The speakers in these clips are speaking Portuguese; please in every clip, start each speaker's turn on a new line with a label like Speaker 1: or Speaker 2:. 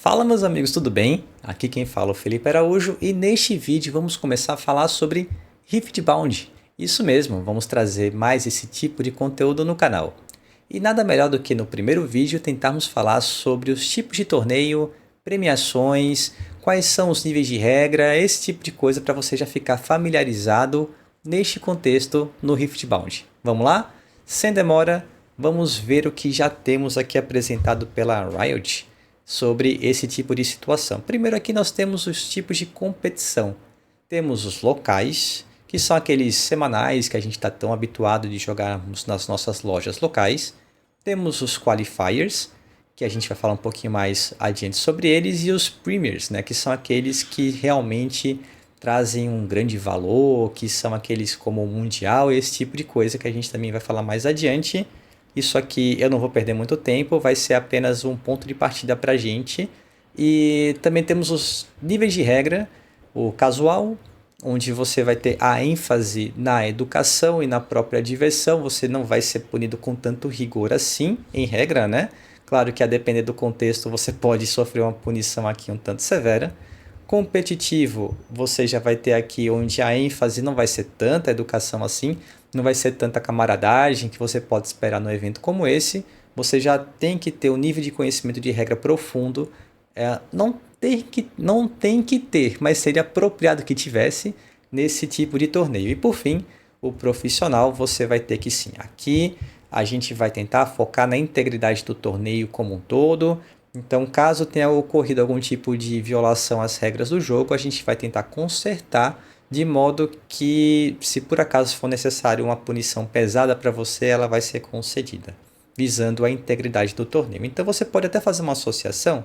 Speaker 1: Fala meus amigos, tudo bem? Aqui quem fala é o Felipe Araújo e neste vídeo vamos começar a falar sobre Riftbound. Isso mesmo, vamos trazer mais esse tipo de conteúdo no canal. E nada melhor do que no primeiro vídeo tentarmos falar sobre os tipos de torneio, premiações, quais são os níveis de regra, esse tipo de coisa para você já ficar familiarizado neste contexto no Riftbound. Vamos lá? Sem demora, vamos ver o que já temos aqui apresentado pela Riot sobre esse tipo de situação. Primeiro aqui nós temos os tipos de competição. Temos os locais, que são aqueles semanais que a gente está tão habituado de jogarmos nas nossas lojas locais. Temos os qualifiers, que a gente vai falar um pouquinho mais adiante sobre eles, e os premiers, né, que são aqueles que realmente trazem um grande valor, que são aqueles como o mundial, esse tipo de coisa que a gente também vai falar mais adiante. Isso aqui eu não vou perder muito tempo, vai ser apenas um ponto de partida para a gente. E também temos os níveis de regra, o casual, onde você vai ter a ênfase na educação e na própria diversão. Você não vai ser punido com tanto rigor assim, em regra, né? Claro que a depender do contexto você pode sofrer uma punição aqui um tanto severa. Competitivo, você já vai ter aqui onde a ênfase não vai ser tanta educação assim, não vai ser tanta camaradagem que você pode esperar no evento como esse. Você já tem que ter um nível de conhecimento de regra profundo. Não tem que ter, mas seria apropriado que tivesse nesse tipo de torneio. E por fim, o profissional, você vai ter que sim. Aqui a gente vai tentar focar na integridade do torneio como um todo. Então, caso tenha ocorrido algum tipo de violação às regras do jogo, a gente vai tentar consertar de modo que, se por acaso for necessário uma punição pesada para você, ela vai ser concedida, visando a integridade do torneio. Então, você pode até fazer uma associação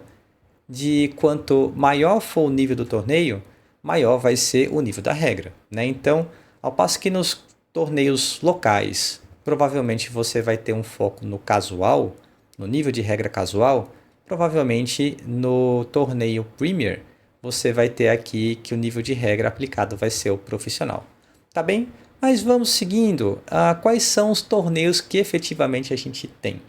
Speaker 1: de quanto maior for o nível do torneio, maior vai ser o nível da regra, né? Então, ao passo que nos torneios locais, provavelmente você vai ter um foco no casual, no nível de regra casual. Provavelmente no torneio Premier você vai ter aqui que o nível de regra aplicado vai ser o profissional. Tá bem? Mas vamos seguindo. Quais são os torneios que efetivamente a gente tem?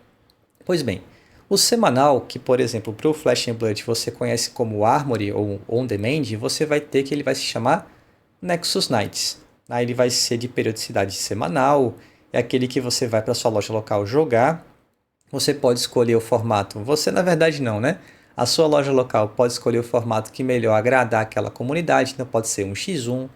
Speaker 1: Pois bem, o semanal, que por exemplo para o Flesh and Blood você conhece como Armory ou On Demand, você vai ter que ele vai se chamar Nexus Nights. Aí ele vai ser de periodicidade semanal, é aquele que você vai para sua loja local jogar. Você pode escolher o formato, você na verdade não, né? A sua loja local pode escolher o formato que melhor agradar aquela comunidade, então pode ser 1x1,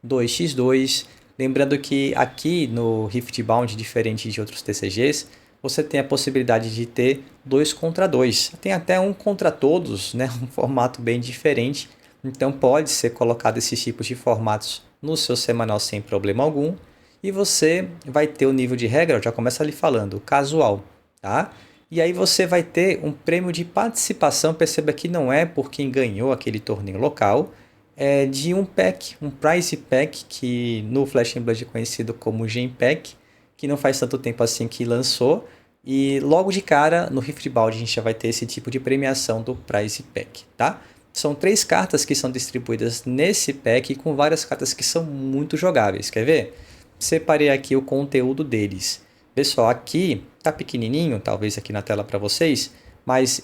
Speaker 1: 2x2. Lembrando que aqui no Riftbound, diferente de outros TCGs, você tem a possibilidade de ter 2 contra 2. Tem até 1 contra todos, né? Um formato bem diferente. Então pode ser colocado esses tipos de formatos no seu semanal sem problema algum. E você vai ter o nível de regra, eu já começo ali falando, casual. Tá? E aí você vai ter um prêmio de participação, perceba que não é por quem ganhou aquele torneio local, é de um pack, um prize pack, que no Flesh and Blood é conhecido como Gem Pack, que não faz tanto tempo assim que lançou, e logo de cara no Riftbound a gente já vai ter esse tipo de premiação do prize pack, tá? São 3 cartas que são distribuídas nesse pack, com várias cartas que são muito jogáveis, quer ver? Separei aqui o conteúdo deles. Pessoal, aqui tá pequenininho, talvez aqui na tela para vocês, mas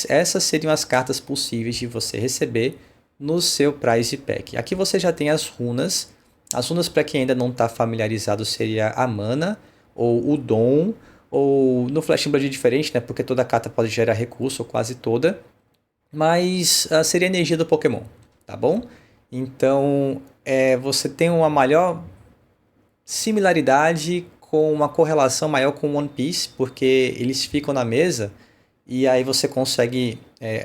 Speaker 1: essas seriam as cartas possíveis de você receber no seu Prize Pack. Aqui você já tem as runas. As runas, para quem ainda não está familiarizado, seria a mana, ou o dom, ou no Flash and Blood é diferente, né? Porque toda carta pode gerar recurso, ou quase toda, mas seria a energia do Pokémon, tá bom? Então, você tem uma maior similaridade com uma correlação maior com One Piece, porque eles ficam na mesa e aí você consegue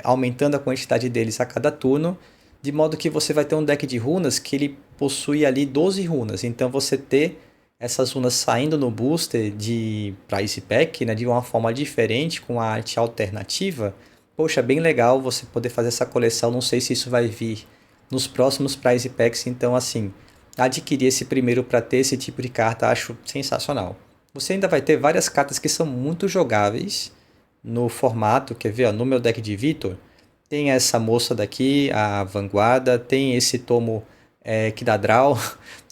Speaker 1: aumentando a quantidade deles a cada turno, de modo que você vai ter um deck de runas que ele possui ali 12 runas. Então você ter essas runas saindo no booster de Prize Pack, né, de uma forma diferente, com a arte alternativa, poxa, bem legal você poder fazer essa coleção. Não sei se isso vai vir nos próximos Prize Packs, então assim, adquirir esse primeiro para ter esse tipo de carta, acho sensacional. Você ainda vai ter várias cartas que são muito jogáveis no formato, quer ver? Ó, no meu deck de Victor, tem essa moça daqui, a Vanguarda, tem esse tomo que dá draw,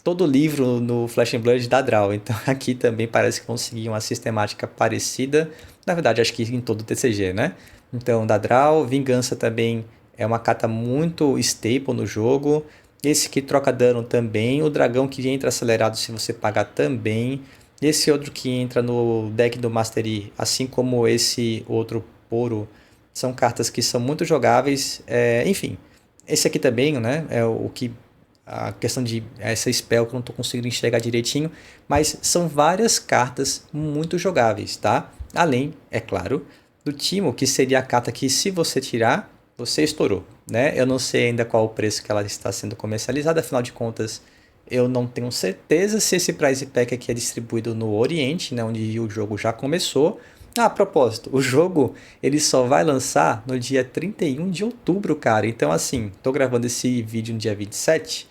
Speaker 1: todo livro no Flesh and Blood dá draw, então aqui também parece que conseguir uma sistemática parecida, na verdade acho que em todo o TCG, né? Então, da draw, Vingança também é uma carta muito staple no jogo. Esse que troca dano também. O dragão que entra acelerado se você pagar também. Esse outro que entra no deck do Mastery, assim como esse outro Poro, são cartas que são muito jogáveis. Enfim, esse aqui também, né? É o que a questão de essa spell que eu não estou conseguindo enxergar direitinho, mas são várias cartas muito jogáveis, tá? Além, é claro, do Timo, que seria a carta que se você tirar, você estourou, né? Eu não sei ainda qual o preço que ela está sendo comercializada, afinal de contas, eu não tenho certeza se esse prize pack aqui é distribuído no Oriente, né, onde o jogo já começou. Ah, a propósito, o jogo ele só vai lançar no dia 31 de outubro, cara. Então, assim, tô gravando esse vídeo no dia 27.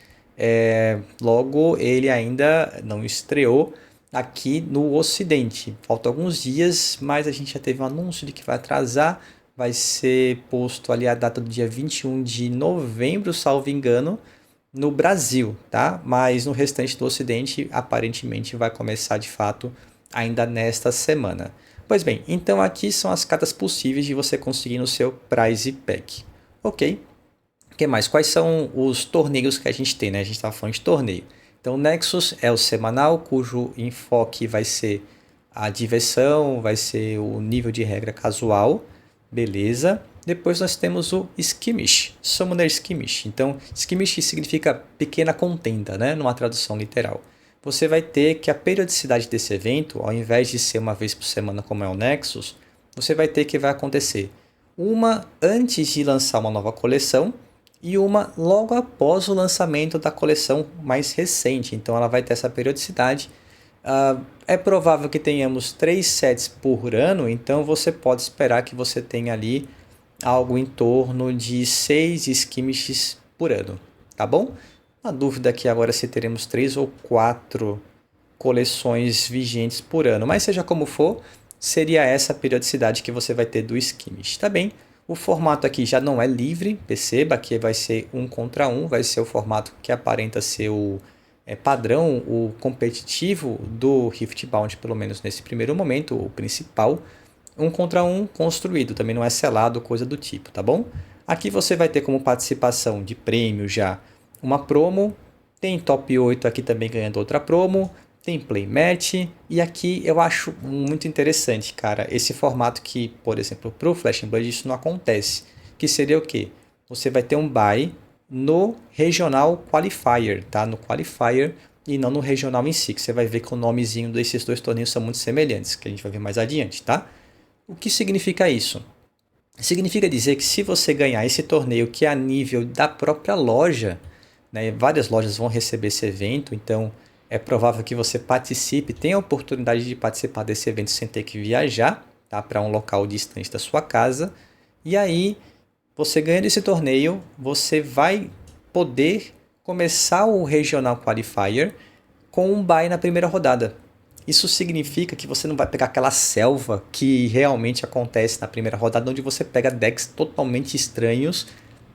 Speaker 1: Logo, ele ainda não estreou aqui no Ocidente. Faltam alguns dias, mas a gente já teve um anúncio de que vai atrasar. Vai ser posto ali a data do dia 21 de novembro, salvo engano, no Brasil, tá? Mas no restante do Ocidente, aparentemente vai começar de fato ainda nesta semana. Pois bem, então aqui são as cartas possíveis de você conseguir no seu Prize Pack. Ok? O que mais? Quais são os torneios que a gente tem, né? A gente estava falando de torneio. Então, o Nexus é o semanal, cujo enfoque vai ser a diversão, vai ser o nível de regra casual. Beleza. Depois nós temos o Skirmish, Summoner Skirmish. Então, Skirmish significa pequena contenda, né? Numa tradução literal. Você vai ter que a periodicidade desse evento, ao invés de ser uma vez por semana como é o Nexus, você vai ter que vai acontecer uma antes de lançar uma nova coleção e uma logo após o lançamento da coleção mais recente. Então ela vai ter essa periodicidade. É provável que tenhamos 3 sets por ano, então você pode esperar que você tenha ali algo em torno de 6 skirmishes por ano, tá bom? A dúvida aqui agora é se teremos 3 ou 4 coleções vigentes por ano, mas seja como for, seria essa a periodicidade que você vai ter do skirmish, tá bem? O formato aqui já não é livre, perceba que vai ser 1 contra 1, vai ser o formato que aparenta ser o padrão, o competitivo do Riftbound, pelo menos nesse primeiro momento, o principal. 1 contra 1 construído, também não é selado, coisa do tipo, tá bom? Aqui você vai ter como participação de prêmio já uma promo, tem top 8 aqui também ganhando outra promo, tem playmatch, e aqui eu acho muito interessante, cara, esse formato que, por exemplo, para o Flash and Blood isso não acontece, que seria o quê? Você vai ter um bye no Regional Qualifier, tá? No Qualifier e não no Regional em si, que você vai ver que o nomezinho desses dois torneios são muito semelhantes, que a gente vai ver mais adiante, tá? O que significa isso? Significa dizer que se você ganhar esse torneio que é a nível da própria loja, né, várias lojas vão receber esse evento, então é provável que você participe, tenha a oportunidade de participar desse evento sem ter que viajar, tá, para um local distante da sua casa. E aí, você ganhando esse torneio, você vai poder começar o Regional Qualifier com um bye na primeira rodada. Isso significa que você não vai pegar aquela selva que realmente acontece na primeira rodada, onde você pega decks totalmente estranhos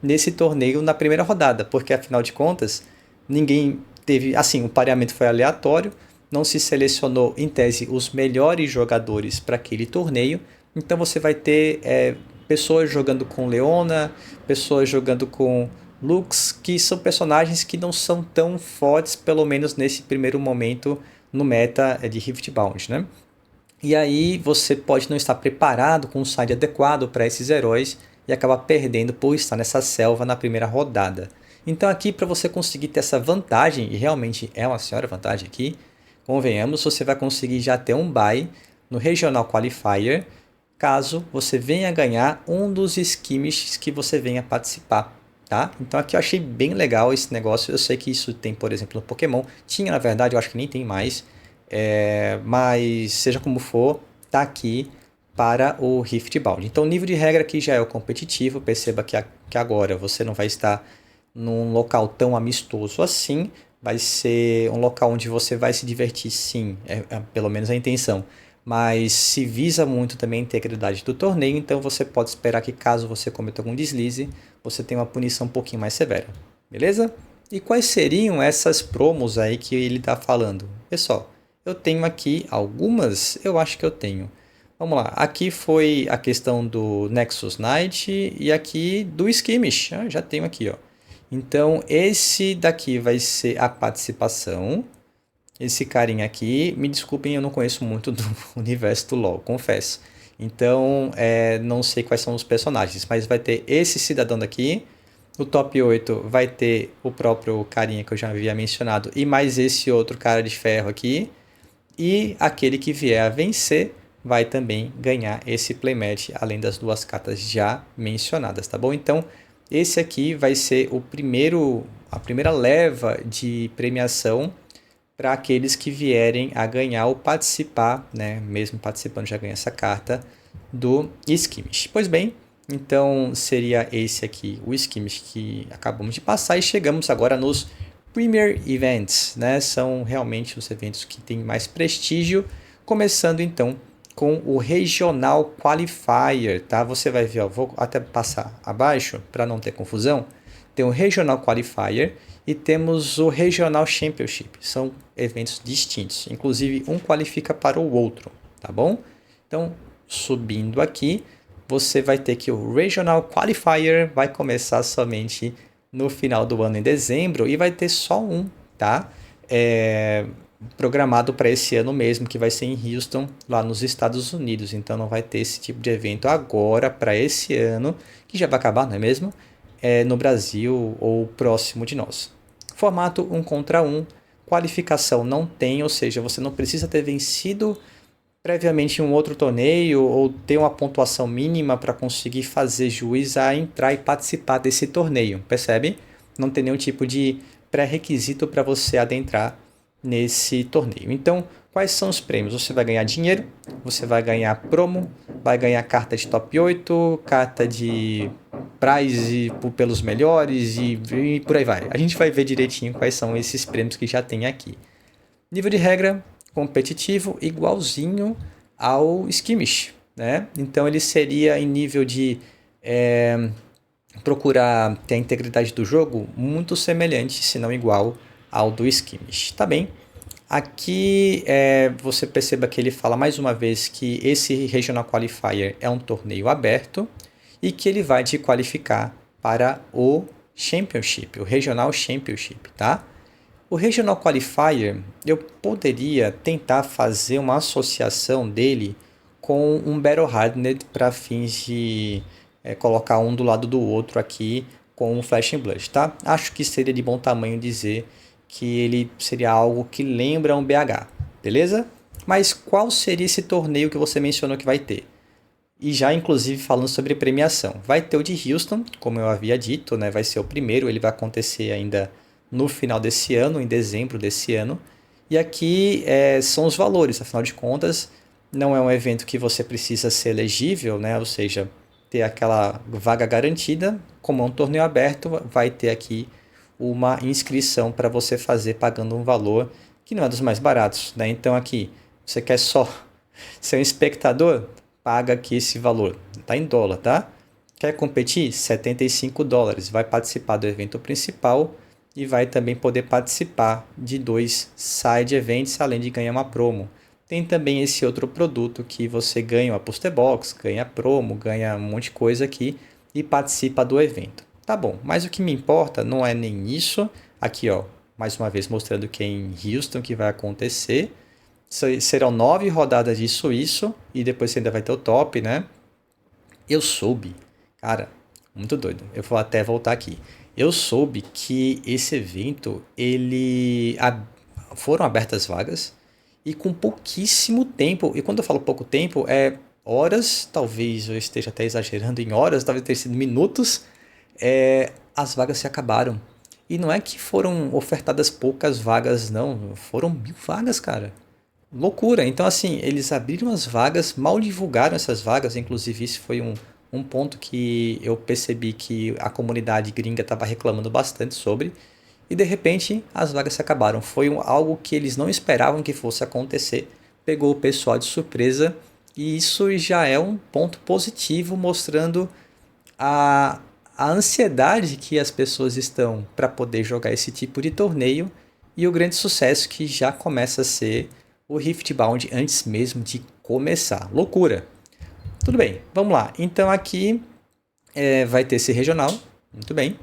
Speaker 1: nesse torneio na primeira rodada, porque afinal de contas, ninguém teve, assim, o pareamento foi aleatório, não se selecionou em tese os melhores jogadores para aquele torneio, então você vai ter pessoas jogando com Leona, pessoas jogando com Lux, que são personagens que não são tão fortes, pelo menos nesse primeiro momento, no meta de Riftbound, né? E aí você pode não estar preparado com um side adequado para esses heróis e acabar perdendo por estar nessa selva na primeira rodada. Então aqui para você conseguir ter essa vantagem, e realmente é uma senhora vantagem aqui, convenhamos, você vai conseguir já ter um bye no Regional Qualifier, caso você venha ganhar um dos skirmishes que você venha participar. Tá? Então aqui eu achei bem legal esse negócio. Eu sei que isso tem, por exemplo, no Pokémon. Tinha, na verdade, eu acho que nem tem mais. Mas seja como for, tá aqui para o Riftbound. Então o nível de regra aqui já é o competitivo. Perceba que agora você não vai estar num local tão amistoso assim. Vai ser um local onde você vai se divertir, sim. Pelo menos a intenção. Mas se visa muito também a integridade do torneio, então você pode esperar que caso você cometa algum deslize, você tenha uma punição um pouquinho mais severa, beleza? E quais seriam essas promos aí que ele está falando? Pessoal, eu tenho aqui algumas, eu acho que eu tenho. Vamos lá, aqui foi a questão do Nexus Knight e aqui do Skimish. Já tenho aqui, ó. Então, esse daqui vai ser a participação. Esse carinha aqui, me desculpem, eu não conheço muito do universo do LoL, confesso. Então, não sei quais são os personagens, mas vai ter esse cidadão daqui. O top 8 vai ter o próprio carinha que eu já havia mencionado e mais esse outro cara de ferro aqui. E aquele que vier a vencer vai também ganhar esse playmatch, além das duas cartas já mencionadas, tá bom? Então, esse aqui vai ser a primeira leva de premiação para aqueles que vierem a ganhar ou participar, né? Mesmo participando já ganha essa carta do Skimish. Pois bem, então seria esse aqui, o Skimish que acabamos de passar e chegamos agora nos Premier Events, né? São realmente os eventos que têm mais prestígio, começando então com o Regional Qualifier, tá? Você vai ver, ó, vou até passar abaixo para não ter confusão. Tem o Regional Qualifier e temos o Regional Championship. São eventos distintos, inclusive um qualifica para o outro, tá bom? Então, subindo aqui, você vai ter que o Regional Qualifier vai começar somente no final do ano, em dezembro, e vai ter só um, tá? Programado para esse ano mesmo, que vai ser em Houston, lá nos Estados Unidos. Então não vai ter esse tipo de evento agora para esse ano, que já vai acabar, não é mesmo? No Brasil ou próximo de nós. Formato 1 contra 1, qualificação não tem, ou seja, você não precisa ter vencido previamente um outro torneio ou ter uma pontuação mínima para conseguir fazer juiz a entrar e participar desse torneio, percebe? Não tem nenhum tipo de pré-requisito para você adentrar nesse torneio. Então, quais são os prêmios? Você vai ganhar dinheiro, você vai ganhar promo, vai ganhar carta de top 8, carta de prize pelos melhores e por aí vai. A gente vai ver direitinho quais são esses prêmios que já tem aqui. Nível de regra, competitivo, igualzinho ao Skimish, né? Então ele seria em nível de procurar ter a integridade do jogo muito semelhante, se não igual ao do Skimish, tá bem? Aqui você perceba que ele fala mais uma vez que esse Regional Qualifier é um torneio aberto e que ele vai te qualificar para o Championship, o Regional Championship, tá? O Regional Qualifier, eu poderia tentar fazer uma associação dele com um Battle Hardened para fins de colocar um do lado do outro aqui com um Flesh and Blood, tá? Acho que seria de bom tamanho dizer que ele seria algo que lembra um BH, beleza? Mas qual seria esse torneio que você mencionou que vai ter? E já inclusive falando sobre premiação, vai ter o de Houston, como eu havia dito, né? Vai ser o primeiro, ele vai acontecer ainda no final desse ano, em dezembro desse ano. E aqui são os valores, afinal de contas, não é um evento que você precisa ser elegível, né? Ou seja, ter aquela vaga garantida. Como é um torneio aberto, vai ter aqui uma inscrição para você fazer pagando um valor que não é dos mais baratos, né? Então aqui, você quer só ser um espectador? Paga aqui esse valor, tá em dólar, tá? Quer competir? $75. Vai participar do evento principal e vai também poder participar de 2 side events, além de ganhar uma promo. Tem também esse outro produto que você ganha uma booster box, ganha promo, ganha um monte de coisa aqui e participa do evento. Tá bom, mas o que me importa não é nem isso. Aqui, ó, mais uma vez mostrando que é em Houston que vai acontecer. Serão 9 rodadas disso, e depois você ainda vai ter o top, né? Eu soube, cara, muito doido. Eu vou até voltar aqui. Eu soube que esse evento, foram abertas vagas e com pouquíssimo tempo. E quando eu falo pouco tempo, é horas, talvez eu esteja até exagerando em horas, talvez tenha sido minutos, as vagas se acabaram. E não é que foram ofertadas poucas vagas, não. Foram 1000 vagas, cara. Loucura. Então, assim, eles abriram as vagas, mal divulgaram essas vagas. Inclusive, isso foi um ponto que eu percebi que a comunidade gringa estava reclamando bastante sobre. E, de repente, as vagas se acabaram. Foi algo que eles não esperavam que fosse acontecer. Pegou o pessoal de surpresa. E isso já é um ponto positivo, mostrando a ansiedade que as pessoas estão para poder jogar esse tipo de torneio e o grande sucesso que já começa a ser o Riftbound antes mesmo de começar. Loucura! Tudo bem, vamos lá. Então aqui vai ter esse regional, muito bem.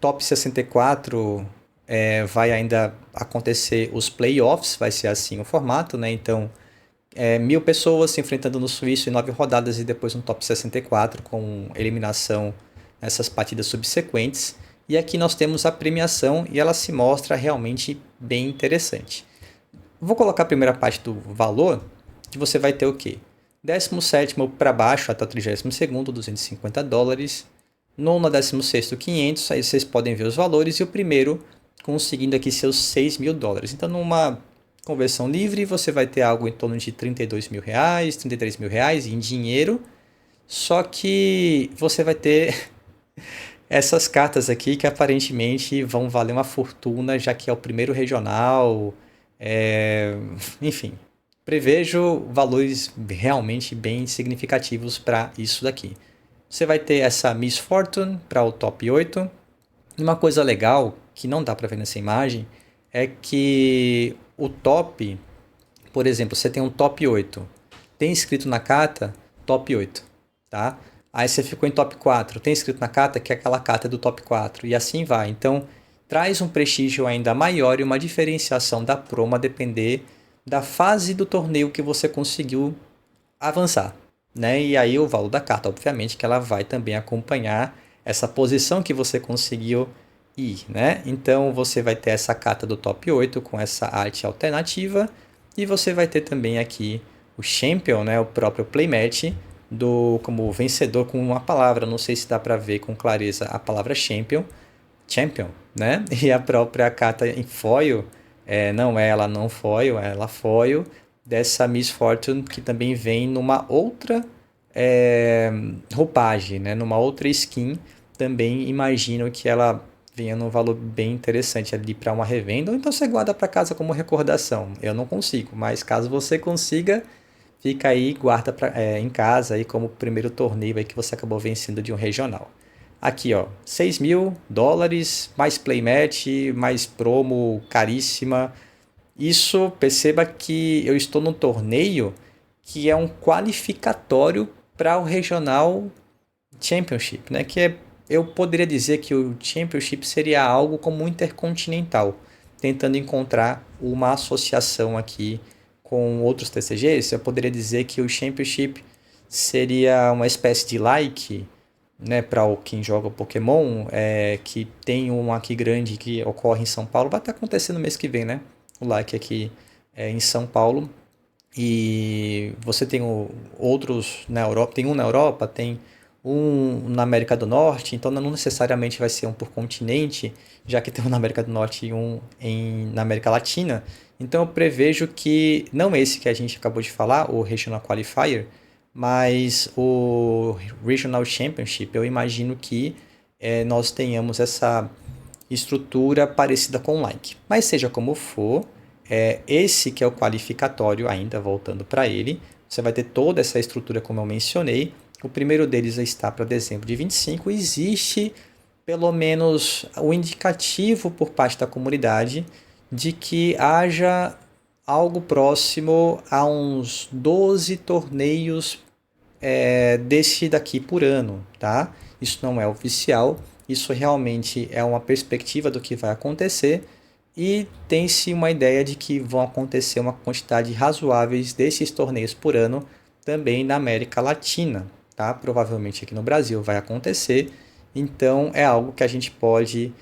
Speaker 1: Top 64 vai ainda acontecer os playoffs, vai ser assim o formato, né? Então 1.000 pessoas se enfrentando no suíço em 9 rodadas e depois um top 64 com eliminação nessas partidas subsequentes. E aqui nós temos a premiação e ela se mostra realmente bem interessante. Vou colocar a primeira parte do valor, que você vai ter o quê? 17º para baixo até o 32º, $250. Nono a 16º, 500. Aí vocês podem ver os valores. E o primeiro conseguindo aqui seus $6.000. Então, numa conversão livre, você vai ter algo em torno de R$32.000, R$33.000 em dinheiro. Só que você vai ter essas cartas aqui que aparentemente vão valer uma fortuna, já que é o primeiro regional. Enfim, prevejo valores realmente bem significativos para isso daqui. Você vai ter essa Miss Fortune para o top 8. Uma coisa legal que não dá para ver nessa imagem é que o top, por exemplo, você tem um top 8, tem escrito na carta top 8, tá? Aí você ficou em top 4, tem escrito na carta que aquela carta é do top 4 e assim vai. Então traz um prestígio ainda maior e uma diferenciação da promo a depender da fase do torneio que você conseguiu avançar, né? E aí o valor da carta, obviamente, que ela vai também acompanhar essa posição que você conseguiu ir, né? Então você vai ter essa carta do top 8 com essa arte alternativa e você vai ter também aqui o Champion, né? O próprio playmat como vencedor com uma palavra, não sei se dá para ver com clareza a palavra Champion, né? E a própria carta em foil, não é ela não foil, é ela foil, dessa Miss Fortune, que também vem numa outra roupagem, né? Numa outra skin, também imagino que ela venha num valor bem interessante ali para uma revenda, ou então você guarda para casa como recordação. Eu não consigo, mas caso você consiga, fica aí, guarda em casa aí como primeiro torneio aí que você acabou vencendo de um regional. Aqui, ó, $6.000, mais playmat, mais promo caríssima. Isso, perceba que eu estou num torneio que é um qualificatório para o Regional Championship, né? Eu poderia dizer que o Championship seria algo como um intercontinental, tentando encontrar uma associação aqui com outros TCGs. Eu poderia dizer que o Championship seria uma espécie de like, né, para quem joga Pokémon, que tem um aqui grande que ocorre em São Paulo, vai estar acontecendo no mês que vem, né? O like aqui em São Paulo. E você tem outros na Europa, tem um na Europa, tem um na América do Norte, então não necessariamente vai ser um por continente, já que tem um na América do Norte e um na América Latina. Então eu prevejo que, não esse que a gente acabou de falar, o Regional Qualifier, mas o Regional Championship, eu imagino que nós tenhamos essa estrutura parecida com o like. Mas seja como for, esse que é o qualificatório, ainda voltando para ele, você vai ter toda essa estrutura como eu mencionei. O primeiro deles está para dezembro de 25. Existe pelo menos o indicativo por parte da comunidade de que haja algo próximo a uns 12 torneios desse daqui por ano, tá? Isso não é oficial, isso realmente é uma perspectiva do que vai acontecer e tem-se uma ideia de que vão acontecer uma quantidade razoáveis desses torneios por ano também na América Latina, tá? Provavelmente aqui no Brasil vai acontecer, então é algo que a gente pode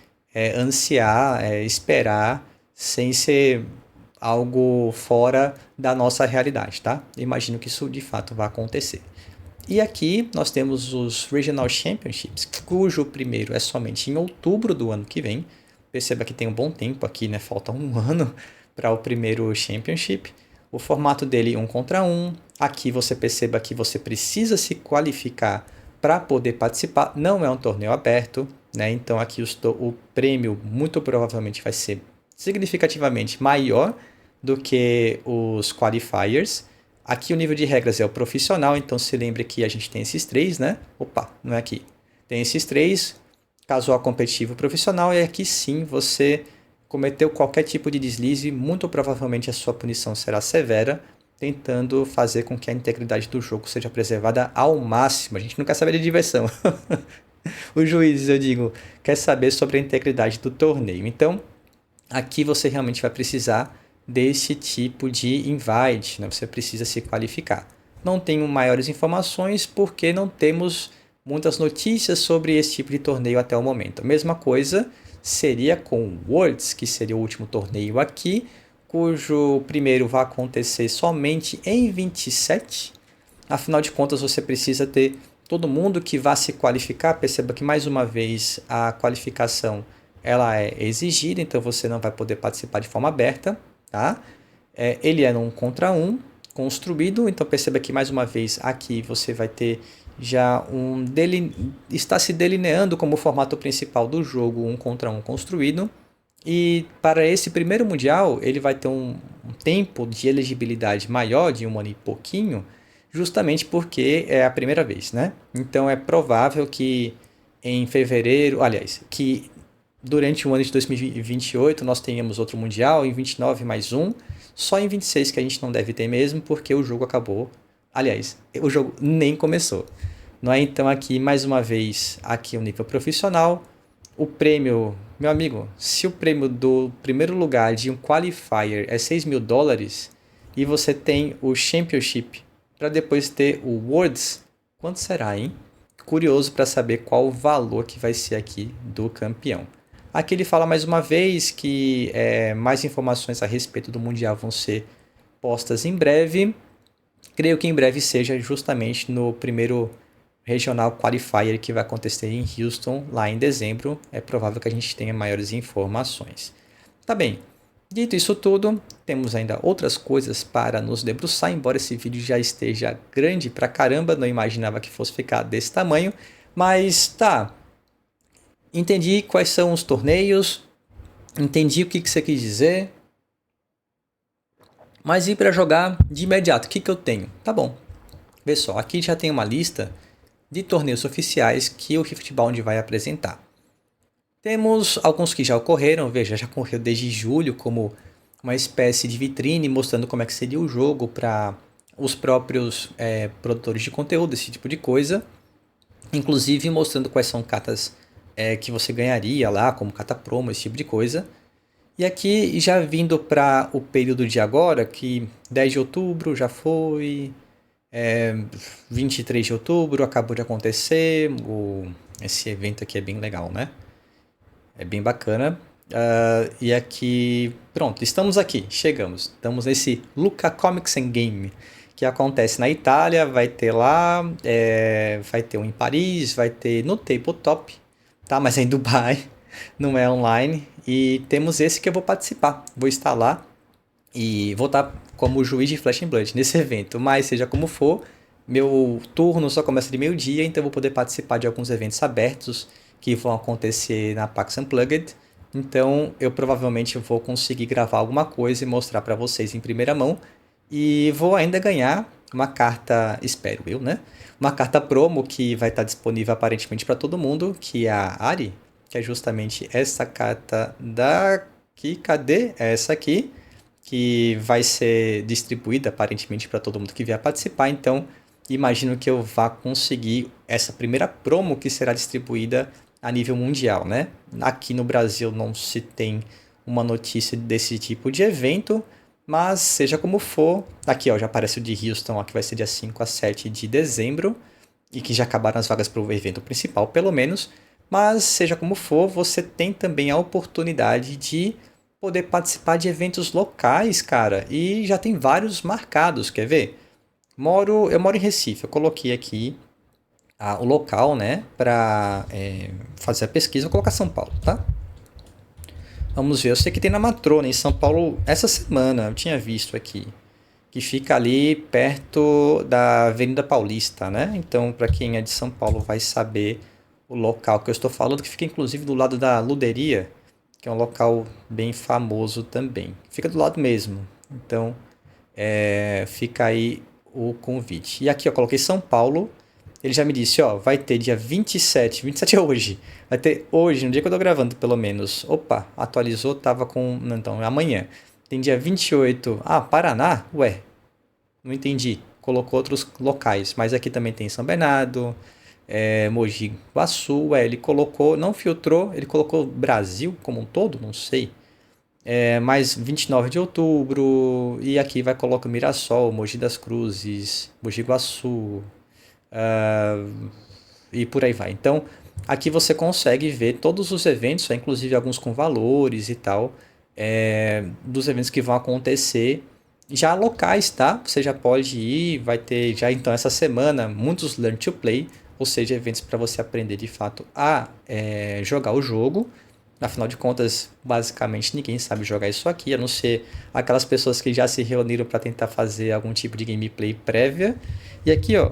Speaker 1: ansiar, esperar, sem ser algo fora da nossa realidade, tá? Imagino que isso de fato vai acontecer. E aqui nós temos os Regional Championships, cujo primeiro é somente em outubro do ano que vem. Perceba que tem um bom tempo aqui, né? Falta um ano para o primeiro Championship. O formato dele 1 contra 1. Aqui você perceba que você precisa se qualificar para poder participar. Não é um torneio aberto, né? Então aqui o prêmio muito provavelmente vai ser significativamente maior do que os qualifiers. Aqui o nível de regras é o profissional, então se lembre que a gente tem esses três, né? Opa, não é aqui. Tem esses três, casual, competitivo, profissional, e aqui sim você cometeu qualquer tipo de deslize, muito provavelmente a sua punição será severa, tentando fazer com que a integridade do jogo seja preservada ao máximo. A gente não quer saber de diversão. O juiz, eu digo, quer saber sobre a integridade do torneio. Então, aqui você realmente vai precisar desse tipo de invite, né? Você precisa se qualificar. Não tenho maiores informações porque não temos muitas notícias sobre esse tipo de torneio até o momento. A mesma coisa seria com o Worlds, que seria o último torneio aqui, cujo primeiro vai acontecer somente em 27. Afinal de contas, você precisa ter todo mundo que vá se qualificar. Perceba que, mais uma vez, a qualificação ela é exigida, então você não vai poder participar de forma aberta. Tá? Ele é um contra um construído, então perceba que, mais uma vez, aqui você vai ter já está se delineando como o formato principal do jogo, um contra um construído. E para esse primeiro mundial, ele vai ter um tempo de elegibilidade maior, de 1 ano e pouquinho, justamente porque é a primeira vez, né? Então é provável que em fevereiro, aliás, que durante o ano de 2028 nós tenhamos outro mundial, em 29 mais um, só em 26 que a gente não deve ter mesmo, porque o jogo acabou. Aliás, o jogo nem começou. Não é? Então aqui, mais uma vez, aqui o nível profissional. O prêmio, meu amigo, se o prêmio do primeiro lugar de um qualifier é $6.000 e você tem o Championship para depois ter o Worlds, quanto será, hein? Curioso para saber qual o valor que vai ser aqui do campeão. Aqui ele fala mais uma vez que mais informações a respeito do Mundial vão ser postas em breve. Creio que em breve seja justamente no primeiro Regional Qualifier que vai acontecer em Houston, lá em dezembro. É provável que a gente tenha maiores informações. Tá bem, dito isso tudo, temos ainda outras coisas para nos debruçar, embora esse vídeo já esteja grande pra caramba, não imaginava que fosse ficar desse tamanho, mas tá, entendi quais são os torneios, entendi o que você quis dizer, mas e para jogar de imediato, o que eu tenho? Tá bom, vê só, aqui já tem uma lista de torneios oficiais que o Riftbound vai apresentar. Temos alguns que já ocorreram, veja, já ocorreu desde julho como uma espécie de vitrine mostrando como é que seria o jogo para os próprios produtores de conteúdo, esse tipo de coisa. Inclusive mostrando quais são cartas que você ganharia lá, como carta promo, esse tipo de coisa. E aqui já vindo para o período de agora, que 10 de outubro já foi, 23 de outubro acabou de acontecer, esse evento aqui é bem legal, né? É bem bacana. E aqui, pronto, estamos aqui, chegamos. Estamos nesse Lucca Comics and Game, que acontece na Itália, vai ter lá, vai ter um em Paris, vai ter no Tabletop, tá? Mas é em Dubai, não é online. E temos esse que eu vou participar, vou estar lá e vou estar como juiz de Flesh and Blood nesse evento. Mas seja como for, meu turno só começa de meio-dia, então eu vou poder participar de alguns eventos abertos que vão acontecer na PAX Unplugged. Então eu provavelmente vou conseguir gravar alguma coisa e mostrar para vocês em primeira mão. E vou ainda ganhar uma carta, espero eu, né? Uma carta promo que vai estar disponível aparentemente para todo mundo, que é a Ari, que é justamente essa carta daqui. Cadê? É essa aqui, que vai ser distribuída aparentemente para todo mundo que vier participar. Então imagino que eu vá conseguir essa primeira promo que será distribuída a nível mundial, né? Aqui no Brasil não se tem uma notícia desse tipo de evento, mas seja como for, aqui ó, já aparece o de Houston, ó, que vai ser dia 5 a 7 de dezembro, e que já acabaram as vagas para o evento principal, pelo menos. Mas seja como for, você tem também a oportunidade de poder participar de eventos locais, cara, e já tem vários marcados, quer ver? Eu moro em Recife, eu coloquei aqui o local, né, para fazer a pesquisa. Vou colocar São Paulo, tá? Vamos ver, eu sei que tem na Matrona, em São Paulo, essa semana, eu tinha visto aqui, que fica ali perto da Avenida Paulista, né? Então, para quem é de São Paulo vai saber o local que eu estou falando, que fica inclusive do lado da Luderia, que é um local bem famoso também. Fica do lado mesmo, então fica aí o convite. E aqui eu coloquei São Paulo. Ele já me disse, ó, vai ter dia 27 é hoje. Vai ter hoje, no dia que eu tô gravando, pelo menos. Opa, atualizou, tava com... Então, amanhã. Tem dia 28. Ah, Paraná? Ué. Não entendi. Colocou outros locais, mas aqui também tem São Bernardo, Mogi Guaçu, ele colocou, não filtrou, ele colocou Brasil como um todo, não sei. Mais 29 de outubro, e aqui vai colocar Mirassol, Mogi das Cruzes, Mogi Guaçu, e por aí vai. Então, aqui você consegue ver todos os eventos, inclusive alguns com valores e tal, dos eventos que vão acontecer já locais, tá? Você já pode ir, vai ter já então essa semana muitos Learn to Play, ou seja, eventos para você aprender de fato a jogar o jogo. Afinal de contas, basicamente ninguém sabe jogar isso aqui, a não ser aquelas pessoas que já se reuniram para tentar fazer algum tipo de gameplay prévia. E aqui, ó,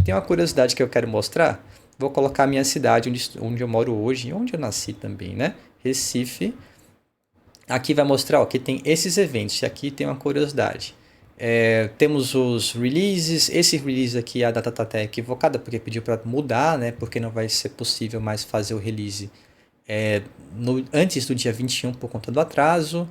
Speaker 1: tem uma curiosidade que eu quero mostrar. Vou colocar a minha cidade onde eu moro hoje, onde eu nasci também, né? Recife. Aqui vai mostrar ó, que tem esses eventos, e aqui tem uma curiosidade. Temos os releases, esse release aqui a data está até equivocada, porque pediu para mudar, né? Porque não vai ser possível mais fazer o release antes do dia 21 por conta do atraso.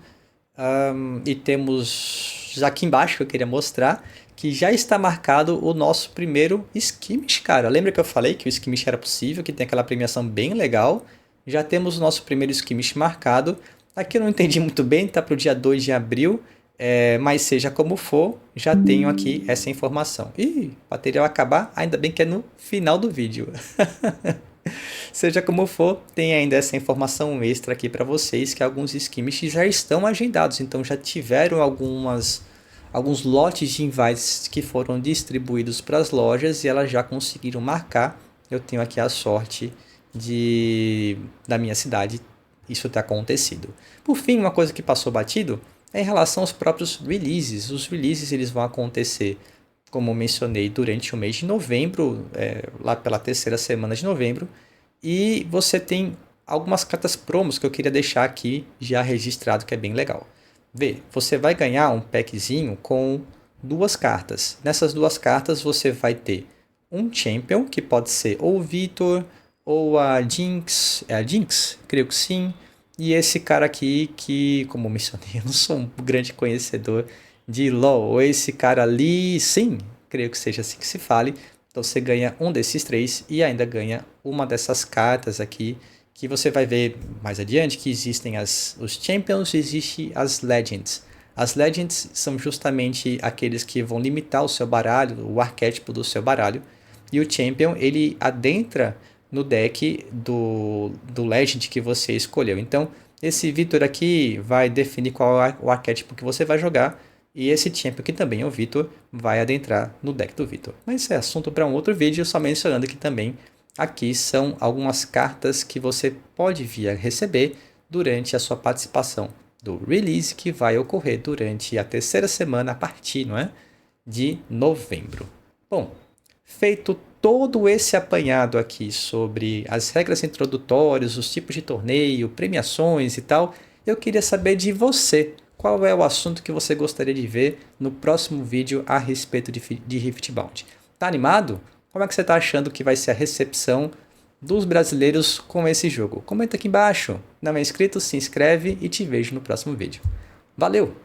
Speaker 1: E temos aqui embaixo que eu queria mostrar que já está marcado o nosso primeiro Skirmish, cara. Lembra que eu falei que o Skirmish era possível, que tem aquela premiação bem legal? Já temos o nosso primeiro Skirmish marcado. Aqui eu não entendi muito bem, tá para o dia 2 de abril, mas seja como for, já tenho aqui essa informação. Ih, a bateria vai acabar, ainda bem que é no final do vídeo. Seja como for, tem ainda essa informação extra aqui para vocês, que alguns skirmishes já estão agendados, então já tiveram alguns lotes de invites que foram distribuídos para as lojas e elas já conseguiram marcar. Eu tenho aqui a sorte da minha cidade isso ter acontecido. Por fim, uma coisa que passou batido é em relação aos próprios releases. Os releases eles vão acontecer, como eu mencionei, durante o mês de novembro, lá pela terceira semana de novembro. E você tem algumas cartas promos que eu queria deixar aqui já registrado, que é bem legal. Vê, você vai ganhar um packzinho com 2 cartas. Nessas 2 cartas você vai ter um Champion, que pode ser ou o Vitor, ou a Jinx. É a Jinx? Creio que sim. E esse cara aqui que, como eu mencionei, eu não sou um grande conhecedor de LoL. Ou esse cara ali, sim, creio que seja assim que se fale. Então você ganha um desses 3 e ainda ganha uma dessas cartas aqui, que você vai ver mais adiante que existem os Champions e existem as Legends. As Legends são justamente aqueles que vão limitar o seu baralho, o arquétipo do seu baralho. E o Champion, ele adentra no deck do Legend que você escolheu. Então, esse Vitor aqui vai definir qual é o arquétipo que você vai jogar. E esse Champion, que também é o Vitor, vai adentrar no deck do Vitor. Mas isso é assunto para um outro vídeo, só mencionando que também aqui são algumas cartas que você pode vir a receber durante a sua participação do release, que vai ocorrer durante a terceira semana a partir, não é, de novembro. Bom, feito todo esse apanhado aqui sobre as regras introdutórias, os tipos de torneio, premiações e tal, eu queria saber de você. Qual é o assunto que você gostaria de ver no próximo vídeo a respeito de Riftbound? Tá animado? Como é que você está achando que vai ser a recepção dos brasileiros com esse jogo? Comenta aqui embaixo. Não é inscrito? Se inscreve e te vejo no próximo vídeo. Valeu!